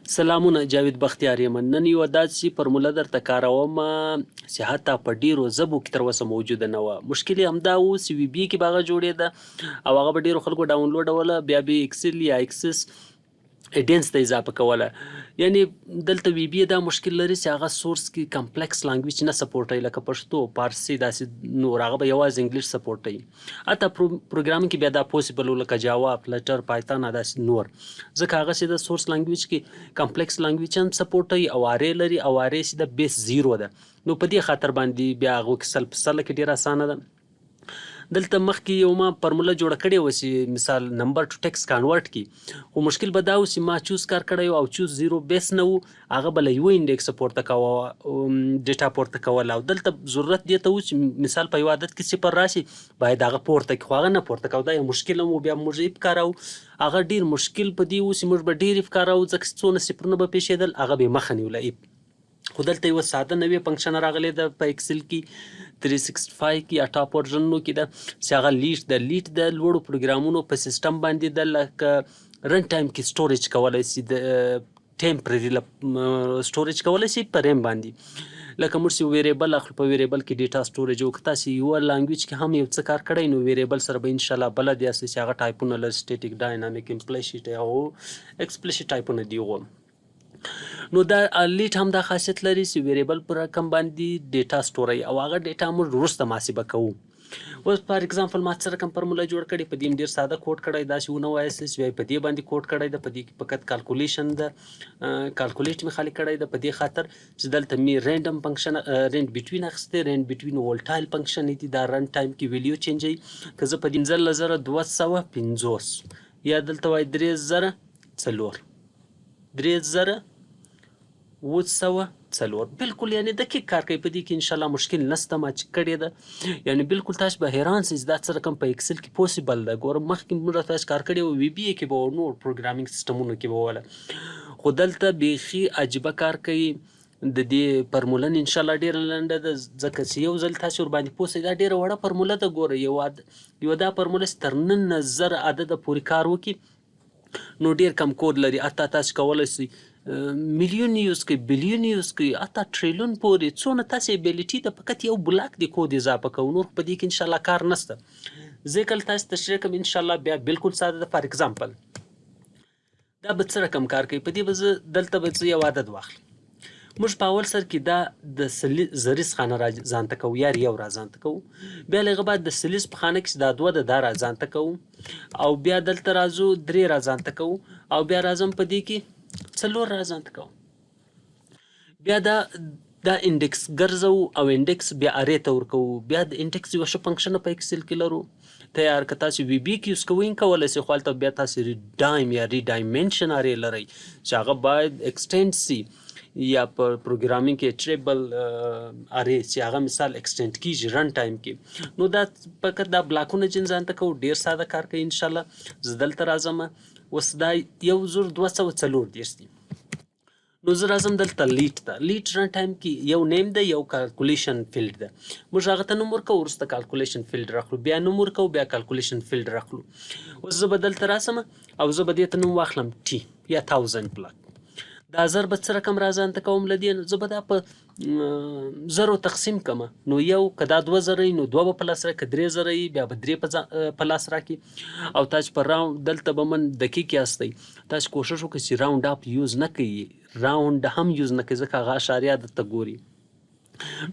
سلامونه جاوید بختیار یم. نن یوه داسې فرموله درته کاروم چې حتی په ډېرو ژبو کې تر اوسه موجوده نه وه. مشکل یې همدا و چې وي بي کې به هغه جوړېده او هغه به ډېرو خلکو ډاونلوډوله، بیا به یې اکسل یا اکسس ایډینس ته اضافه کوله. یعنې دلته وي بي دا مشکل لري چې هغه سورس کې کمپلیکس لانګویج نه سپورټوي، لکه پښتو، فارسي، داسې نور. هغه به یوازې انګلیش سپورټوي. حتی پروګرامینګ کې بیا دا پوسیبل و، لکه جاوا، فلټر، پایتون، داسې نور. ځکه هغه چې د سورس لانګویج کې کمپلیکس لانګویج هم سپورټوي او ارې لري، او ارې چې د بیس 0 ده. نو په دې خاطر باندې بیا هغو کې سل په سله کې ډېره اسانه ده. دلته مخکې یو ما فرموله جوړه کړې وه چې مثال نمبر ټو ټیکس کانورټ کړي، خو مشکل به دا و چې ما چوز کار کړی او چوز 0 بیس نه و، هغه به له یوه انډیکس پورته کوه، ډیټا پورته کوله. او دلته ضرورت دې ته و چې مثال په یو عدد کې صفر راشي، باید هغه پورته کړي، خو هغه نه پورته کوه. دا یو مشکل هم و. بیا موږ یې کاروو، هغه ډېر مشکل په دې و چې موږ به ډېر کاروو، ځکه چې څونه صفرونه به پیښېدل هغه به یې مخه نیوله. خو دلته یوه ساده نوې فنکشن راغلی ده په اکسل کې 365 کې یا ټاپ ورژنونو کې ده، چې هغه لیټ ده. لیټ د لوړو پروګرامونو په سیسټم باندې ده، لکه رن ټایم کې سټوریج کولی شي، د ټیمپرري سټوریج کولی شي په ریم باندې. لکه موږ چې ویریبل اخلو، په ویریبل کې ډیټا سټوریج او که تاسې یوه لانګویج کې هم یو څه کار کړی، نو ویریبل سره به انشاءالله بلد یاست چې هغه ټایپونه لري، سټیټیک، ډاینامیک، امپلیسیټ او ایکسپلیسیټ ټایپونه دي. نو دا لیټ هم دا خاصیت لري چې ویریبل پر رقم باندې ډیټا سټوروي او هغه ډیټا موږ وروسته محاسبه کوو. اوس فار اگزامپل ما څه رقم فرموله جوړ کړې، په دې ډېر ساده کوډ کړی، داسې ونه وایاست چې بیا په دې باندې کوډ کړی ده. په دې کې فقط کالکولیشن ده، کالکولیټ مې خالي کړی ده، په دې خاطر چې دلته مې رینډم فنکشن رینډ بټوین اخیستی، رینډ بټوین ولټایل فنکشن دی، دا رن ټایم کې ویلیو چینجوي. که زه په 15250 یا دلته وایي 3004 3004 بالکل یعنی دقیق کار کوي. په دې کې انشاءالله مشکل نشته. ما چې کړې ده یعنی بالکل تاسو به حیران شئ دا څه رقم په اکسل کې پوسیبل ده. ګوره مخکې موږ تاسو کار کړی و وي بي کې به نور پروګرامینګ سیسټمونو کې به وله، خو دلته بیخي عجیبه کار کوي. د دې فرموله انشاءالله ډېره لنډه ده، ځکه چې یو ځل تاسو ورباندې پوه شئ دا ډېره وړه فرموله ده. ګوره یوه دا فرموله چې تر 19,000 عدده پورې کار وکړي نو ډېر کم کود لري. حتی تاسو کولی شئ میلیون یوز کړئ، بلیون یوز کړئ، حتی ټریلیون پورې، څونه تاسې ابیلیټي ده، فقط یو بلاک د کود اضافه کوو، نور په دې کې انشاءالله کار نشته. زه کله تاسو تشریح کوم انشاءالله بیا بالکل ساده ده. فار اگزامپل دا به څه رقم کار کوي، په دې به زه دلته به زه یو عدد واخلم. موږ په اول سر کې دا د زریز خانه را ځانته کوو یا یو را ځانته کوو، بیا له هغه بعد د سلیز په خانه کې دا 2 ده دا را ځانته کوو، او بیا دلته راځو 3 را ځانته کوو، او بیا راځم په دې کې 4 را ځانته کوو. بیا دا انډیکس ګرځوو او انډیکس بیا ارې ته ورکوو. بیا د انډیکس یوه ښه فنکشن په اکسل کې لرو تیار. که تاسو وي بي کې یوز کوئ کولی شئ، خو هلته بیا تاسو ریډایم یا ریډایمنشن ارې لرئ چې هغه باید ایکسټینډ سي، یا په پروګرامینګ کې ټریبل ارې چې هغه مثال ایکسټینډ کیږي رن ټایم کې. نو دا فقط دا بلاکونه جن ځانته کوو، ډېر ساده کار کوي انشاءالله. زه دلته راځم، اوس دا 1240 دی. نو زه راځم دلته لیټ ته. لیټ رن ټایم کې یو نیم ده، یو کالکولیشن فیلډ ده. موږ هغه ته نوم ورکوو، وروسته کالکولیشن فیلډ راخلو، بیا نوم ورکوو، بیا کالکولیشن فیلډ راخلو. اوس زه به دلته راسم او زه به دې ته نوم واخلم ټي یا 1000 بلاک. دا 1000 به څه رقم را ځانته کوم له دې، زه به دا په 0 تقسیم کړم. نو یو که دا 2000 نو 2 به په لاس راکړي، که 3000 بیا به 3 په لاس راکړي. او تاسو په راوند دلته به من دقیق یاستئ، تاسو کوشش وکړئ چې راوند اپ یوز نه کوئ، راوند هم یوز نه کوئ، ځکه هغه اشاریه درته ګوري.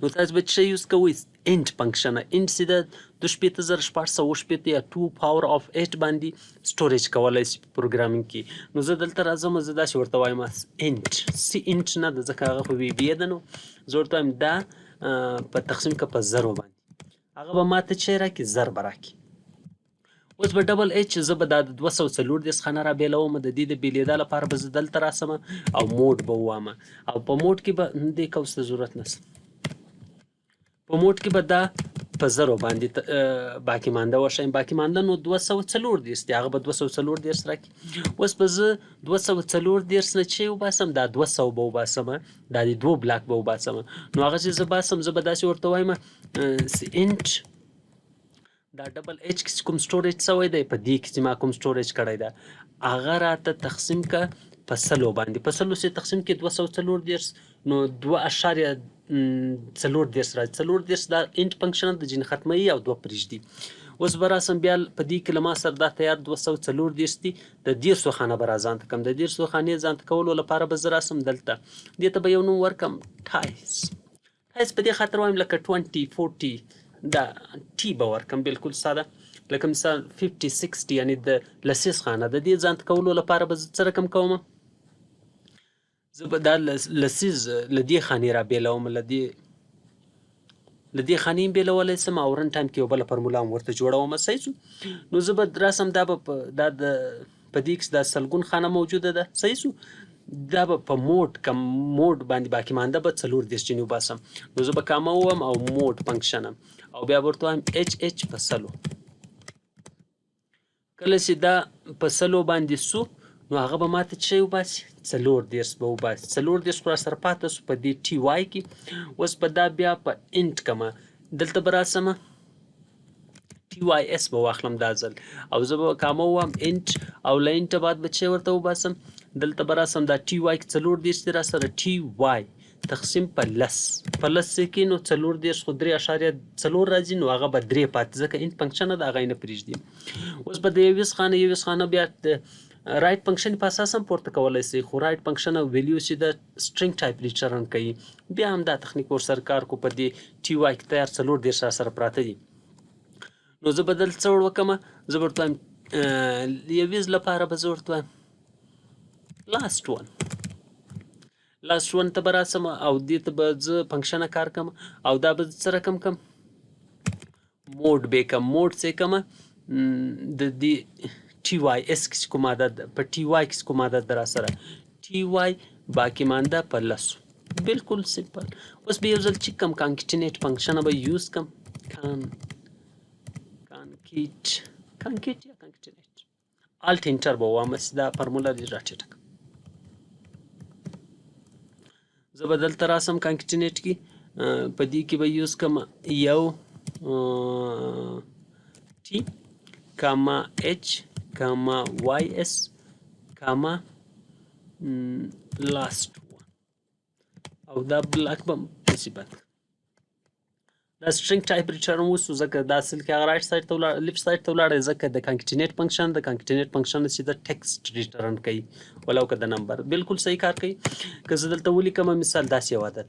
نو تاسو به څه یوز کوئ؟ انټ فنکشن. انټ چې ده 256,680 یا 2 پاور اف 8 باندې سټوریج کولی شي په پروګرامینګ کې. نو زه دلته راځم، زه داسې ورته وایم انټ سی انټ نه ده، ځکه هغه خو وي بي ده. نو زه ورته وایم دا په تقسیم که په 0 باندې، هغه به ماته څه راکړي؟ 0 به راکړي. اوس به ډبل ایچ زه به دا د 240 خانه را بیلوم. د دې د بیلېدا لپاره به زه دلته راسم او موډ به ووامه، او په موډ کې به دې کوس ته ضرورت نشته. په موډ کې به دا په 0 باندې باقی مانده وښیم. باقی مانده نو 240 دی، هغه به 240 راکړي. اوس به زه 240 نه چې وباسم، دا 200 به وباسم، دا د 2 بلاک به وباسم. نو هغه چې زه باسم، زه به داسې ورته وایم انټ دا ډبل ایچ کې کوم سټوریج شوی دی، په دې کې چې ما کوم سټوریج کړی ده هغه راته تقسیم که په سلو باندې په سلو سې تقسیم کې 240 نو 2.4 راځي. 40 دا انټ فنکشن د جن ختمي او 2 پرېږدي. اوس به راسم بیا په دې کې له ما سره دا تیار 240 دي د 150 خانه به را ځان ته کم د 150 خانې ځان ته کولو لپاره به زه راسم دلته دې ته به یو نوم ورکم ټایس په دې خاطر وایم لکه 2040 دا ټي به ورکم بالکل ساده لکه مثال 50-60 یعنی د لسیز خانه د دې ځان ته کولو لپاره به زه څه رقم کوم زه به دا لسیز له دې خانې را بیلوم له دې خانې بیلولی سم او رن ټایم کې یو بله فرموله هم ورته جوړوم صحیح شو نو زه به راسم دا به دا د په دې کې دا سلګون خانه موجوده ده صحیح شو دا به په موډ باندې باقي مانده به 40 جنې وباسم نو زه به کامه ووم او موډ فنکشن او بیا به ورته وایم HH په سلو کله چې دا په سلو باندې سو نو هغه به ماته څه وباسي 40 به وباسي 40 خو راسره پاته سو په دې ټي وای کې اوس به دا بیا په انټ کمه دلته به راسمه ټي وای اس به واخلم دا ځل او زه به کامه ووم انټ او له انټه بعد به څه ورته وباسم دلته به راسم دا ټي وای کې 40 دی راسره ټي وای تقسیم په لس کې نو 40 خو 3.4 راځي نو هغه به 3 پاتې ځکه انټ فنکشن د هغه نه پرېږدي اوس به د 21 خانه بیا رائټ فنکشن په اساس هم پورته کولای شي خو رائټ فنکشن او ویلیو چې د سټرینګ ټایپ ریټرن کوي بیا هم دا تخنیک ورسره کار کو په دې ټي وای کې تیار 40 سره پراته دي نو زه بدل څه وکم زه ورته وایم یویز لپاره به زه ورته وایم لاست ون ته به راسم او دې ته به زه فنکشن کار کم او دا به څه رقم کم موډ به کم موډ څه کم د دې ټي وای اس کې کوم عدد په ټي وای کې کوم عدد در سره ټي وای باقی مانده په لسو بالکل سمپل اوس به یو ځل چې کم کانکټینیټ فنکشن به یوز کم کانکټینیټ الټ انټر به وامه دا فرموله دې راټیټه زه به دلته راسم کانکټینیټ کې په دې کې به یوز کم یو ټي کاما اچ کاما وای اس کاما لاست او دا بلاک به پسې بند دا سټرینګ ټایپ ریټرن وسو ځکه دا اصل کې هغه رایټ سایډ ته ولاړ لیفټ سایډ ته ولاړ ځکه د کانکټینیټ فنکشن چې د ټیکسټ ریټرن کوي ولو که د نمبر بالکل صحیح کار کوي که زه دلته ولیکم مثال داسې یو عدد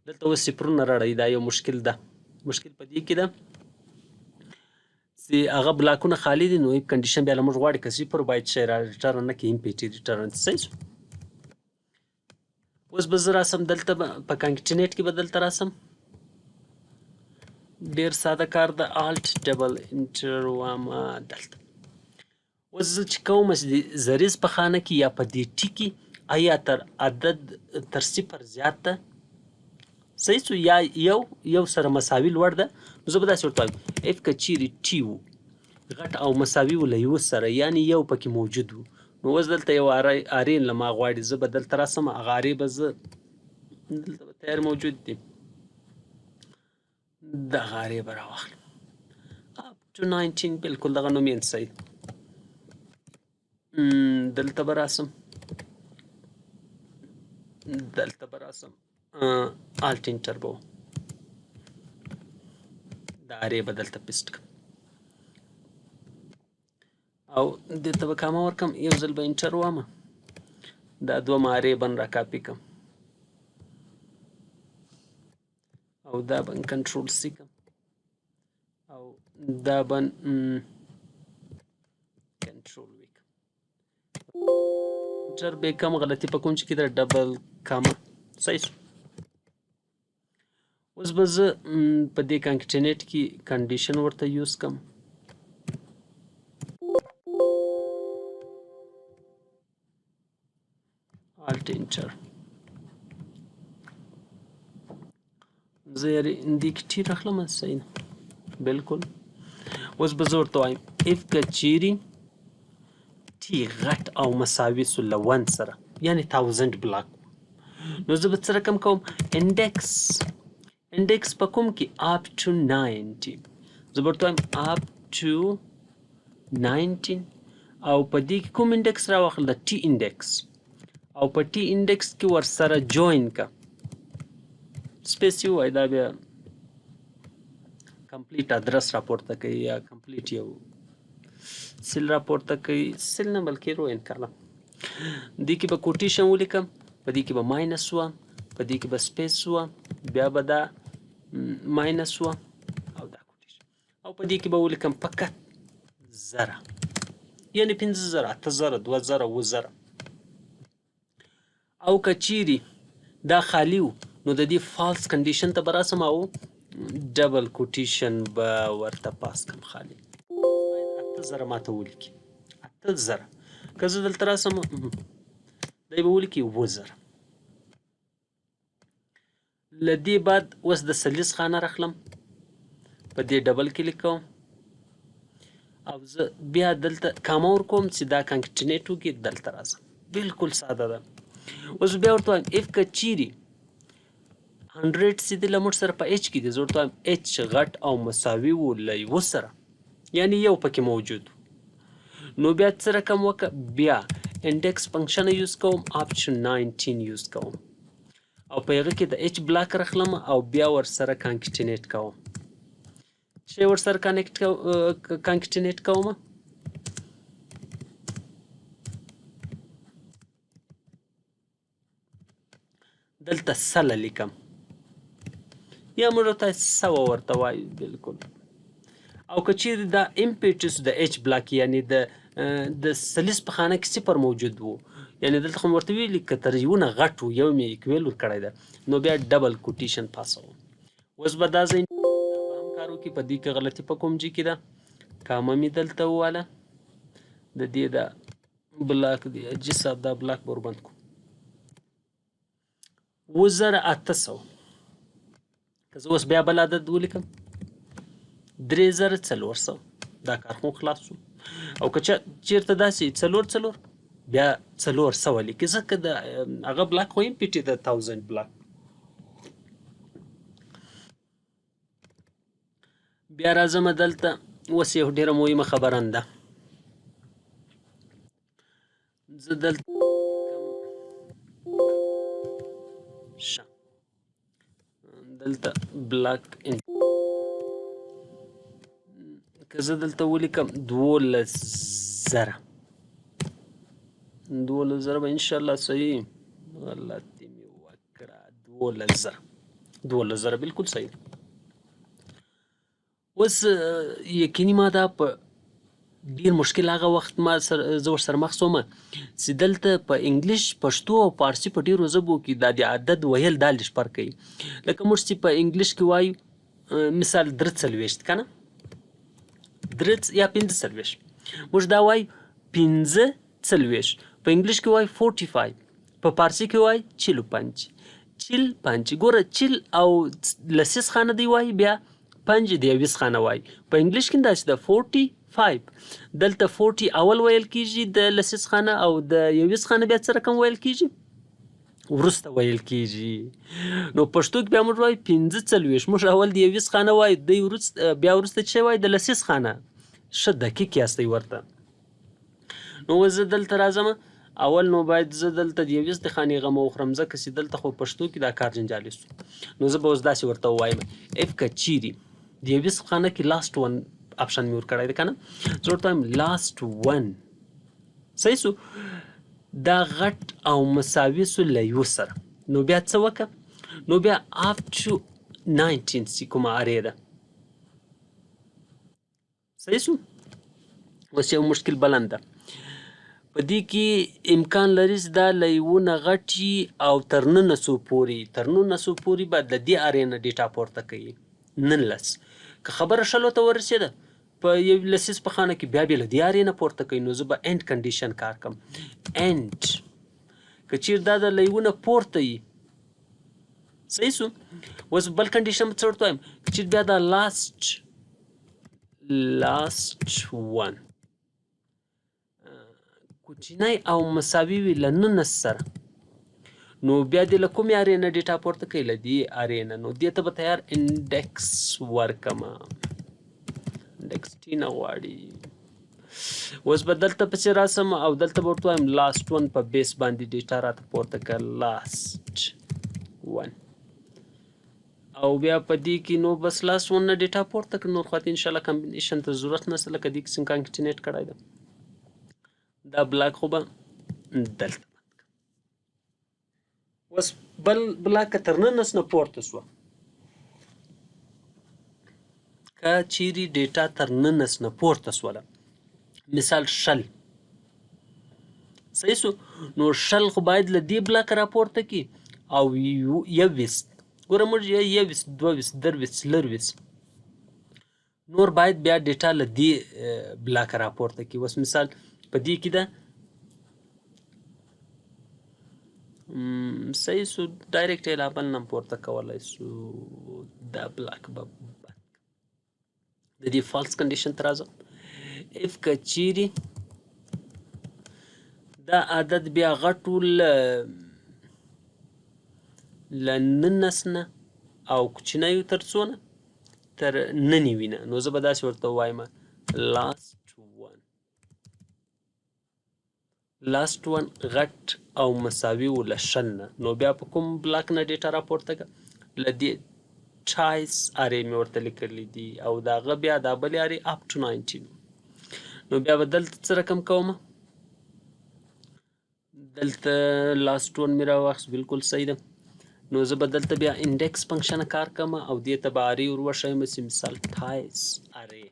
دلته اوس صفرونه راړئ دا یو مشکل په دې کې ده چې هغه بلاکونه خالی دي نو کنډیشن بیا له موږ غواړي که صفر باید شی را ریټرن نه کړي امپیټي ریټرن صحیح اوس به زه راسم دلته په کانکټینیټ کې به دلته راسم ډیر ساده کار د الټ ډبل انټر واما دلته اوس زه چې کوم زریز په خانه کې یا په دې ټي کې آیا تر عدد تر صفر زیات ده صحیح شو یا یو سره مساوي لوړ ده نو زه به داسې ورته وایم اف که چیرې ټي و غټ او مساوي و له یو سره یعنې یو پکې موجود و نو اوس دلته یو ارې له ما غواړي زه به دلته راسم هغه ارې به زه دلته به تیار موجود دي دغه ارې به راواخلم up to 19 بالکل دغه نوم یې صحیح دلته به راسم الټ انټر به دا ارې به دلته پیسټ کړم او دلته به کامه ورکړم یو ځل به انټر ووامه دا دوه ارې به را کاپي کړم او دا به کنټرول سی کړم او دا به کنټرول وی کړم انټر به کم غلطي په کوم چې کې د ډبل کامه صحیح شو اوس به زه په دې کانکټینیټ کې کنډیشن ورته یوز کړم الټ انټر زه یې دې کې ټي راخلم صحیح ده بالکل اوس به زه ورته وایم اف که چیرې ټي غټ او مساوي سو له 1 سره یعنې 1000 بلاک نو زه به څه رقم کوم انډیکس په کوم کې up to 90 زه به ورته وایم up to 19 او په دې کې کوم انډیکس راواخل د ټي انډیکس او په ټي انډکس کې ورسره جوین کا سپیس یو وای دا بیا کمپلیټ ادرس راپورته کوي یا کمپلیټ یو سیل راپورته کوي سیل نه بلکې رو انکاله دې کې به کوټیشن ولیکم په دې کې به ماینس وه په دې کې به سپیس وه بیا به دا ماینس وه او دا کوټیشن او په دې کې به ولیکم فقط زره یعنی 50,000 8,000 2,000 اووه او که چیرې دا خالي و نو د دې فالس کنډیشن ته به راسم او ډبل کوټیشن به ورته پاس کم خالي 8,000 ماته ولیکي 8,000 که زه دلته راسم دی به ولیکي 7,000 له دې بعد اوس د سلیس خانه راخلم په دې ډبل کلیک کوم او زه بیا دلته کامه ورکوم چې دا کانکټینیټ وکړي دلته راځم بالکل ساده ده اوس بیا ورته وایم اف که چیرې 100 چې دی له موږ سره په ایچ کې دی زه ورته وایم ایچ غټ او مساوي و له یوه سره یعنی یو پکې موجود نو بیا څه رقم وکړه بیا انډکس فنکشن یوز کوم آپشن 19 یوز کوم او په هغه کې د ایچ بلاک راخلم او بیا ورسره کانکټینیټ کوم چې ورسره کانکټینیټ کوم دلته سله لیکم یا موږ ورته سوه ورته وایو بالکل او که چیرې دا امپیټس د ایچ بلاک یعنی د سلیس په خانه کې صفر موجود و یعنی دلته خو ورته ویلي که تر یو نه غټ و یو مې اکویل ورکړی ده نو بیا ډبل کوټیشن پاسوم اوس به دا ځای هم کار وکړي په دې کې غلطي په کوم ځای کې ده کامه مې دلته وواله د دې دا بلاک دی اجي صاحب دا بلاک به وربند کړو 7,800 که زه اوس بیا بل عدد ولیکم 3,400 دا کار خو خلاص شو او که چیرته داسې 4 بیا 400 لیکي ځکه د هغه بلاک خو امپیټي د 1000 بلاک بیا راځم دلته اوس یو ډېره مهمه خبره ده زه دلته دلته بلاک که زه دلته ولیکم 12,000 به انشاءالله صحیح غلطي مې وکړه 12,000 بالکل صحیح اوس یقیني ما دا په ډیر مشکل هغه وخت ما زه ورسره مخ شوم چې دلته په انګلیش پښتو او فارسي په ډیرو ژبو کې دا د عدد ویل دا لږ فرق کوي لکه موږ چې په انګلیش کې وایو مثال 43 که نه 3 یا 45 موږ دا وایو 15 په انګلیش کې وایو 45 په فارسي کې وایو 45 ګوره 40 او لسیس خانه دی وایي بیا 5 د 20 خانه وایي په انګلیش کې داسې ده 45 دلته 40 اول ویل کیږي د لسیس خانه او د 20 خانه بیا څه رقم ویل کیږي وروسته ویل کیږي نو پښتو کې بیا موږ وایو 45 موږ اول د 20 خانه وایو دی بیا وروسته چې وایي د لسیس خانه ښه دقیق یاستئ ورته نو زه دلته راځم اول نو باید زه دلته د 20 خانې غم وخورم ځکه چې دلته خو پښتو کې دا کار جنجالي سو نو زه به اوس داسې ورته ووایم اف که چیرې د 20 خانه کې لاست ون اپشن مې ورکړی دی که نه زه ورته وایم لاست ون صحیح سو دا غټ او مساوي سو له یو سره نو بیا څه وکړه نو بیا اپ ټو 19 چې کومه ارې ده صحیح سو اوس یو مشکل بلند ده په دې کې امکان لري چې دا له یوه نه غټ او تر 1900 پورې به د دې ارې نه ډیټا پورته کوي 19 که خبره شلو ته ورسېده په یو لسیز په خانه کې بیا له دې ارې نه پورته کوي نو زه به اینډ کنډیشن کار کوم اینډ که چیرې دا د له یوه نه پورته وي صحیح سو اوس بل کنډیشن څه ورته وایم که چیرې بیا دا لاست ون کوچنی او مساوي وي له 19 سره نو بیا دې له کومې ارې نه ډیټا پورته کوي له دې ارې نه نو دې ته به تیار انډکس ورکمه انډکس ټي نه غواړي اوس به دلته پسې راسم او دلته به ورته وایم لاست ون په بیس باندې ډیټا راته پورته کړه لاست ون او بیا په دې کې نو بس لاست ون نه ډیټا پورته کړه نور خواته انشاءالله کمبینیشن ته ضرورت نشته لکه دې قسم کانکټینیټ کړی ده دا بلاک خو به دلته اوس بل بلاک که تر ننس نه پورته شوه که چیرې ډیټا تر ننس نه پورته شوله مثال شل صحیح شو نو شل خو باید له دې بلاک راپورته کړي او یوویشت ګوره موږ یوویشت دوهویشت درویشت څلرویشت نور باید بیا ډیټا له دې بلاک راپورته کړي اوس مثال په دې کې ده صحیح شو ډایرکټ یې لا بل نه پورته کولی شو دا بلاک به د دې فالس کنډیشن ته راځم اف که چیرې دا عدد بیا غټو له ننس نه او کوچنیو تر څونه تر ننې وینه نو زه به داسې ورته ووایم لاست ون غټ او مساوي و له شل نه نو بیا په کوم بلاک نه ډیټا راپورته کړه له دې چایس ارې مې ورته لیکلی دي او د هغه بیا دا بلې ارې اپ ټو 19 نو بیا به دلته څه رقم کومه دلته لاست ون مې راواخیست بالکل صحیح ده نو زه به دلته بیا انډیکس فنکشن کار کوم او دې ته به ارې ور وښیم مثال ټایس ارې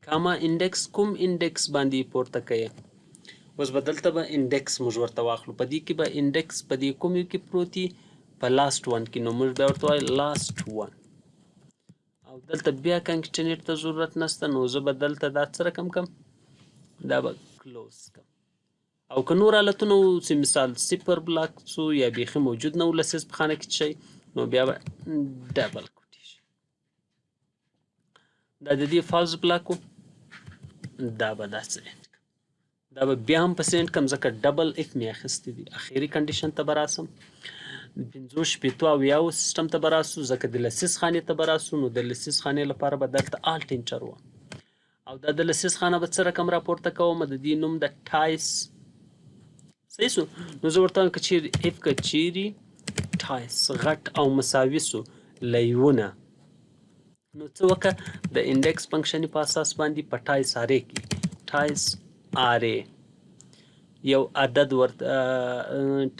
کاما انډیکس کوم انډیکس باندې پورته کوي اوس به دلته به انډیکس موږ ورته واخلو په دې کې به انډیکس په دې کوم یو کې پروت وي په لاست ون کې نو موږ بیا ورته وایو لاست ون او دلته بیا کنکټینیټ ته ضرورت نشته نو زه به دلته دا څه رقم کم دا به کلوز کم او که نور حالتونه و چې مثال صفر بلاک شو یا بیخي موجود نه و لسیز په خانه کې شي نو بیا به ډبل کوټی شي دا د دې فالس بلاک و دا به داسې دا به بیا هم په سینټ کم ځکه ډبل اف مې اخیستی دي اخري کنډیشن ته به راسم 5 اویاو سیسټم ته به راسو ځکه د لسیز خانې ته به راسو نو د لسیز خانې لپاره به دلته الټ انټر و او دا د لسیز خانه به څه رقم راپورته کوم د دې نوم د ټایس صحیح سو نو زه ورته وایم که چیرې اف که چیرې ټایس غټ او مساوي سو له یوه نه نو څه وکړه د انډیکس فنکشن په اساس باندې په ټایس ارې کې ټایس ارې یو عدد ورته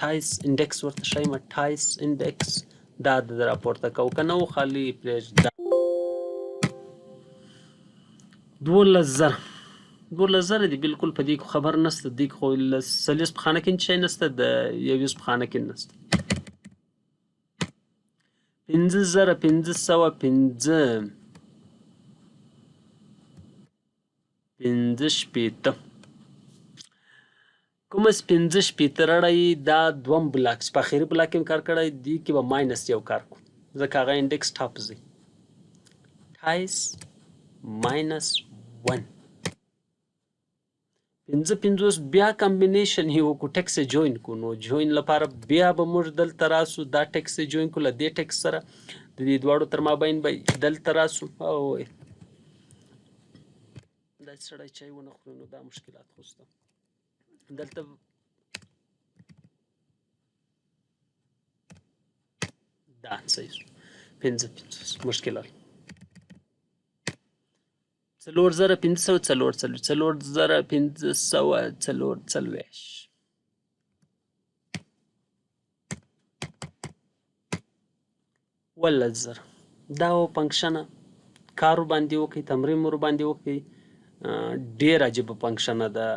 ټایس انډیکس ورته ښیم ټایس انډیکس دا عدد راپورته کوو که نه و خالي پرېږده 12,000 دي بالکل په دې کې خبر نشته دې خو څلوېښت په خانه کې شی نشته د یوویشت په خانه کې نشته 5,550 کومه 5 رړی دا دوم بلاک چې په اخري بلاک کې کار کړی دې کې به ماینس یو کار کوو ځکه هغه انډیکس ټاپ ځي ټایس ماینس 1 50 بیا کمبینیشن یې وکړو ټکس یې جوین کړو نو جوین لپاره بیا به موږ دلته راسو دا ټکس یې جوین کړو له دې ټکس سره د دې دواړو تر مابین به دلته راسو او دا سړی چای ونه خوري نو دا مشکلات خو شته دلته دا صحیح شو 50 مشکلات 4,544 ولزر دا فنکشنه کار باندې وکړئ تمرین ور باندې وکړئ ډیر عجیبه فنکشنه ده